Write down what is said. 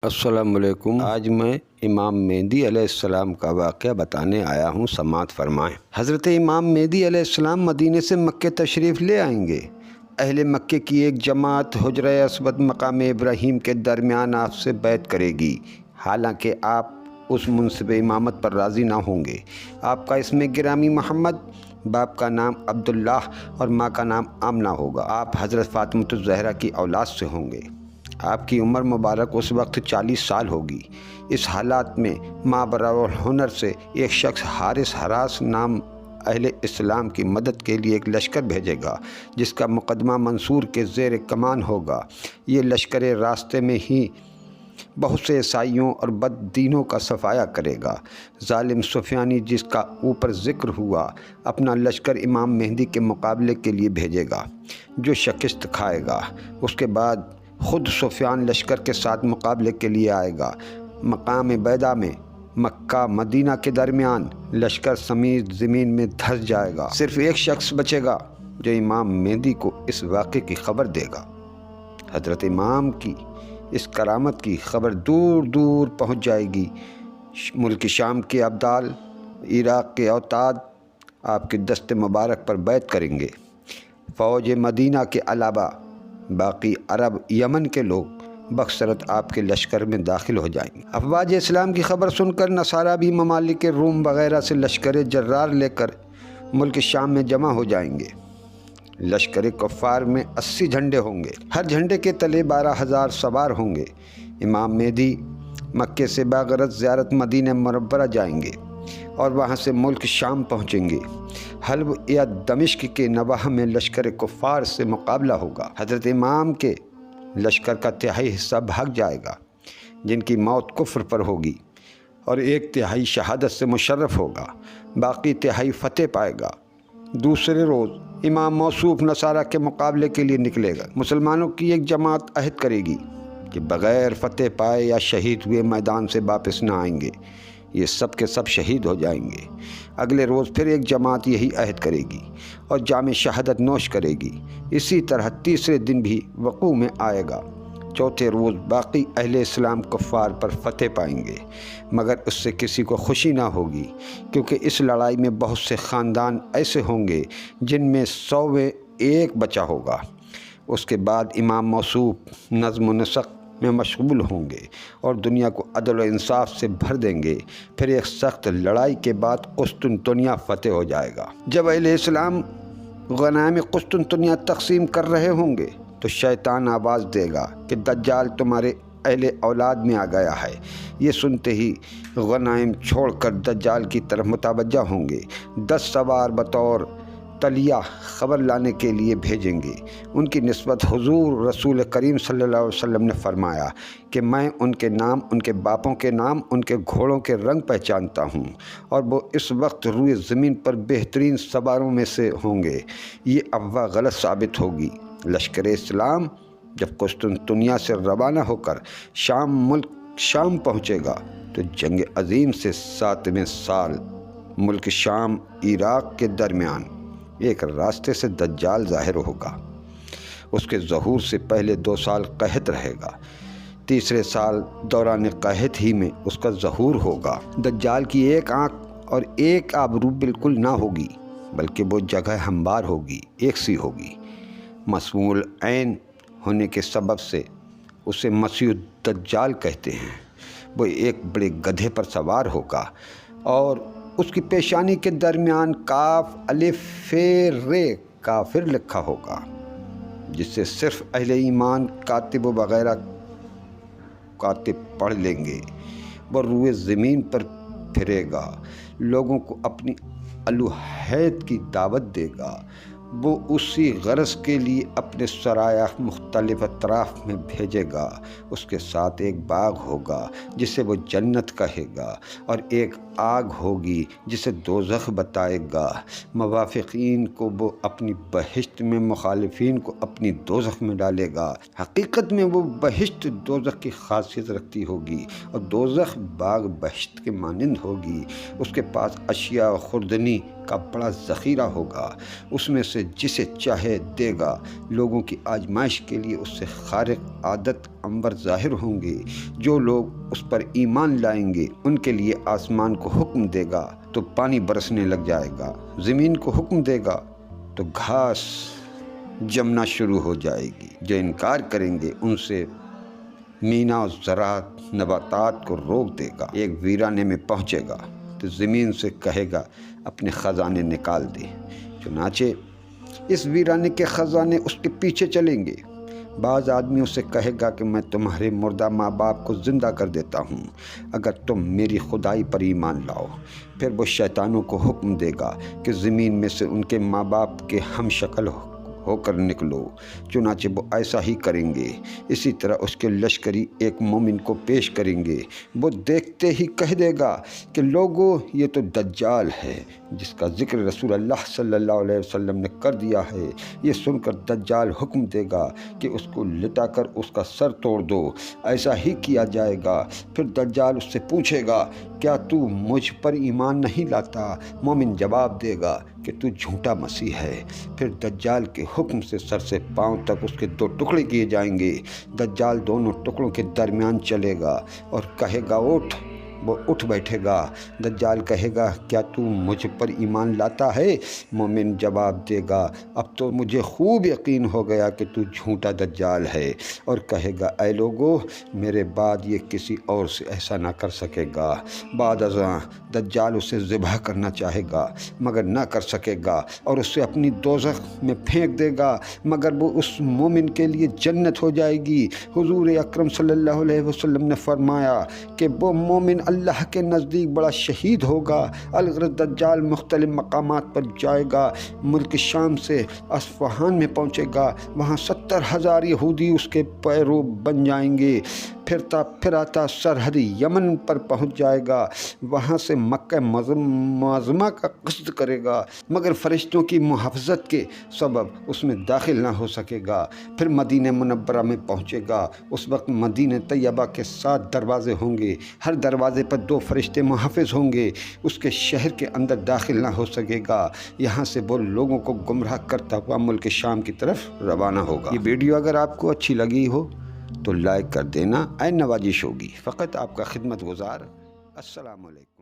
السلام علیکم۔ آج میں امام مہدی علیہ السلام کا واقعہ بتانے آیا ہوں، سماعت فرمائیں۔ حضرت امام مہدی علیہ السلام مدینے سے مکہ تشریف لے آئیں گے۔ اہل مکہ کی ایک جماعت حجرہ اسود مقام ابراہیم کے درمیان آپ سے بیعت کرے گی، حالانکہ آپ اس منصب امامت پر راضی نہ ہوں گے۔ آپ کا اسم گرامی محمد، باپ کا نام عبداللہ اور ماں کا نام آمنہ ہوگا۔ آپ حضرت فاطمۃ الزہرا کی اولاد سے ہوں گے۔ آپ کی عمر مبارک اس وقت 40 سال ہوگی۔ اس حالات میں مابرأ الہنر سے ایک شخص حارث ہراس نام اہل اسلام کی مدد کے لیے ایک لشکر بھیجے گا، جس کا مقدمہ منصور کے زیر کمان ہوگا۔ یہ لشکر راستے میں ہی بہت سے عیسائیوں اور بد دینوں کا صفایا کرے گا۔ ظالم سفیانی، جس کا اوپر ذکر ہوا، اپنا لشکر امام مہدی کے مقابلے کے لیے بھیجے گا، جو شکست کھائے گا۔ اس کے بعد خود سفیان لشکر کے ساتھ مقابلے کے لیے آئے گا۔ مقام بیدا میں مکہ مدینہ کے درمیان لشکر سمیت زمین میں دھس جائے گا۔ صرف ایک شخص بچے گا جو امام مہدی کو اس واقعے کی خبر دے گا۔ حضرت امام کی اس کرامت کی خبر دور دور پہنچ جائے گی۔ ملک شام کے ابدال، عراق کے اوتاد آپ کے دست مبارک پر بیعت کریں گے۔ فوج مدینہ کے علاوہ باقی عرب یمن کے لوگ بکثرت آپ کے لشکر میں داخل ہو جائیں گے۔ افواج اسلام کی خبر سن کر نصارہ بھی ممالک روم وغیرہ سے لشکر جرار لے کر ملک شام میں جمع ہو جائیں گے۔ لشکر کفار میں 80 جھنڈے ہوں گے، ہر جھنڈے کے تلے 12,000 سوار ہوں گے۔ امام مہدی مکے سے باغرض زیارت مدینہ منورہ جائیں گے اور وہاں سے ملک شام پہنچیں گے۔ حلب یا دمشق کے نواح میں لشکر کفار سے مقابلہ ہوگا۔ حضرت امام کے لشکر کا تہائی حصہ بھاگ جائے گا، جن کی موت کفر پر ہوگی، اور ایک تہائی شہادت سے مشرف ہوگا، باقی تہائی فتح پائے گا۔ دوسرے روز امام موصوف نصارہ کے مقابلے کے لیے نکلے گا۔ مسلمانوں کی ایک جماعت عہد کرے گی کہ بغیر فتح پائے یا شہید ہوئے میدان سے واپس نہ آئیں گے، یہ سب کے سب شہید ہو جائیں گے۔ اگلے روز پھر ایک جماعت یہی عہد کرے گی اور جام شہادت نوش کرے گی۔ اسی طرح تیسرے دن بھی وقوع میں آئے گا۔ چوتھے روز باقی اہل اسلام کفار پر فتح پائیں گے، مگر اس سے کسی کو خوشی نہ ہوگی، کیونکہ اس لڑائی میں بہت سے خاندان ایسے ہوں گے جن میں 100 میں 1 بچا ہوگا۔ اس کے بعد امام موصوف نظم و نسق میں مشغول ہوں گے اور دنیا کو عدل و انصاف سے بھر دیں گے۔ پھر ایک سخت لڑائی کے بعد قسطنطنیہ فتح ہو جائے گا۔ جب اہل اسلام غنائم قسطنطنیہ تقسیم کر رہے ہوں گے تو شیطان آواز دے گا کہ دجال تمہارے اہل اولاد میں آ گیا ہے۔ یہ سنتے ہی غنائم چھوڑ کر دجال کی طرف متوجہ ہوں گے۔ 10 سوار بطور تلیہ خبر لانے کے لیے بھیجیں گے۔ ان کی نسبت حضور رسول کریم صلی اللہ علیہ وسلم نے فرمایا کہ میں ان کے نام، ان کے باپوں کے نام، ان کے گھوڑوں کے رنگ پہچانتا ہوں، اور وہ اس وقت روئے زمین پر بہترین سواروں میں سے ہوں گے۔ یہ افواہ غلط ثابت ہوگی۔ لشکر اسلام جب قسطنطنیہ سے روانہ ہو کر ملک شام پہنچے گا تو جنگ عظیم سے 7ویں سال ملک شام عراق کے درمیان ایک راستے سے دجال ظاہر ہوگا۔ اس کے ظہور سے پہلے 2 سال قحط رہے گا۔ تیسرے سال دوران قحط ہی میں اس کا ظہور ہوگا۔ دجال کی ایک آنکھ اور ایک آبرو بالکل نہ ہوگی، بلکہ وہ جگہ ہموار ہوگی، ایک سی ہوگی۔ مسموع العین ہونے کے سبب سے اسے مسیح الدجال کہتے ہیں۔ وہ ایک بڑے گدھے پر سوار ہوگا اور اس کی پیشانی کے درمیان کاف الف ف ر کافر لکھا ہوگا، جس سے صرف اہل ایمان کاتب وغیرہ کاتب پڑھ لیں گے۔ وہ روئے زمین پر پھرے گا، لوگوں کو اپنی الوہیت کی دعوت دے گا۔ وہ اسی غرض کے لیے اپنے سرایہ مختلف اطراف میں بھیجے گا۔ اس کے ساتھ ایک باغ ہوگا جسے وہ جنت کہے گا، اور ایک آگ ہوگی جسے دوزخ بتائے گا۔ موافقین کو وہ اپنی بہشت میں، مخالفین کو اپنی دوزخ میں ڈالے گا۔ حقیقت میں وہ بہشت دوزخ کی خاصیت رکھتی ہوگی، اور دوزخ باغ بہشت کے مانند ہوگی۔ اس کے پاس اشیاء خوردنی کا بڑا ذخیرہ ہوگا، اس میں سے سے جسے چاہے دے گا۔ لوگوں کی آزمائش کے لیے اس سے خارق عادت انور ظاہر ہوں گے۔ جو لوگ اس پر ایمان لائیں گے ان کے لیے آسمان کو حکم دے گا تو پانی برسنے لگ جائے گا، زمین کو حکم دے گا تو گھاس جمنا شروع ہو جائے گی۔ جو انکار کریں گے ان سے مینا و زراعت نباتات کو روک دے گا۔ ایک ویرانے میں پہنچے گا تو زمین سے کہے گا اپنے خزانے نکال دے، چنانچہ اس ویرانے کے خزانے اس کے پیچھے چلیں گے۔ بعض آدمی اسے کہے گا کہ میں تمہارے مردہ ماں باپ کو زندہ کر دیتا ہوں اگر تم میری خدائی پر ایمان لاؤ۔ پھر وہ شیطانوں کو حکم دے گا کہ زمین میں سے ان کے ماں باپ کے ہم شکل ہو کر نکلو، چنانچہ وہ ایسا ہی کریں گے۔ اسی طرح اس کے لشکری ایک مومن کو پیش کریں گے، وہ دیکھتے ہی کہہ دے گا کہ لوگو یہ تو دجال ہے جس کا ذکر رسول اللہ صلی اللہ علیہ وسلم نے کر دیا ہے۔ یہ سن کر دجال حکم دے گا کہ اس کو لٹا کر اس کا سر توڑ دو۔ ایسا ہی کیا جائے گا۔ پھر دجال اس سے پوچھے گا کیا تو مجھ پر ایمان نہیں لاتا؟ مومن جواب دے گا کہ تو جھوٹا مسیح ہے۔ پھر دجال کے حکم سے سر سے پاؤں تک اس کے 2 ٹکڑے کیے جائیں گے۔ دجال دونوں ٹکڑوں کے درمیان چلے گا اور کہے گا اٹھ، وہ اٹھ بیٹھے گا۔ دجال کہے گا کیا تو مجھ پر ایمان لاتا ہے؟ مومن جواب دے گا اب تو مجھے خوب یقین ہو گیا کہ تو جھوٹا دجال ہے، اور کہے گا اے لوگو میرے بعد یہ کسی اور سے ایسا نہ کر سکے گا۔ بعد ازاں دجال اسے ذبح کرنا چاہے گا مگر نہ کر سکے گا اور اسے اپنی دوزخ میں پھینک دے گا، مگر وہ اس مومن کے لیے جنت ہو جائے گی۔ حضور اکرم صلی اللہ علیہ وسلم نے فرمایا کہ وہ مومن اللہ کے نزدیک بڑا شہید ہوگا۔ الغرض دجال مختلف مقامات پر جائے گا۔ ملک شام سے اصفہان میں پہنچے گا، وہاں 70,000 یہودی اس کے پیرو بن جائیں گے۔ پھرتا پھراتا سرحد یمن پر پہنچ جائے گا، وہاں سے مکہ معظمہ کا قصد کرے گا، مگر فرشتوں کی محافظت کے سبب اس میں داخل نہ ہو سکے گا۔ پھر مدینہ منورہ میں پہنچے گا۔ اس وقت مدینہ طیبہ کے 7 دروازے ہوں گے، ہر دروازے پر 2 فرشتے محافظ ہوں گے، اس کے شہر کے اندر داخل نہ ہو سکے گا۔ یہاں سے وہ لوگوں کو گمراہ کرتا ہوا ملک شام کی طرف روانہ ہوگا۔ یہ ویڈیو اگر آپ کو اچھی لگی ہو تو لائک کر دینا، عین نوازش ہوگی۔ فقط آپ کا خدمت گزار۔ السلام علیکم۔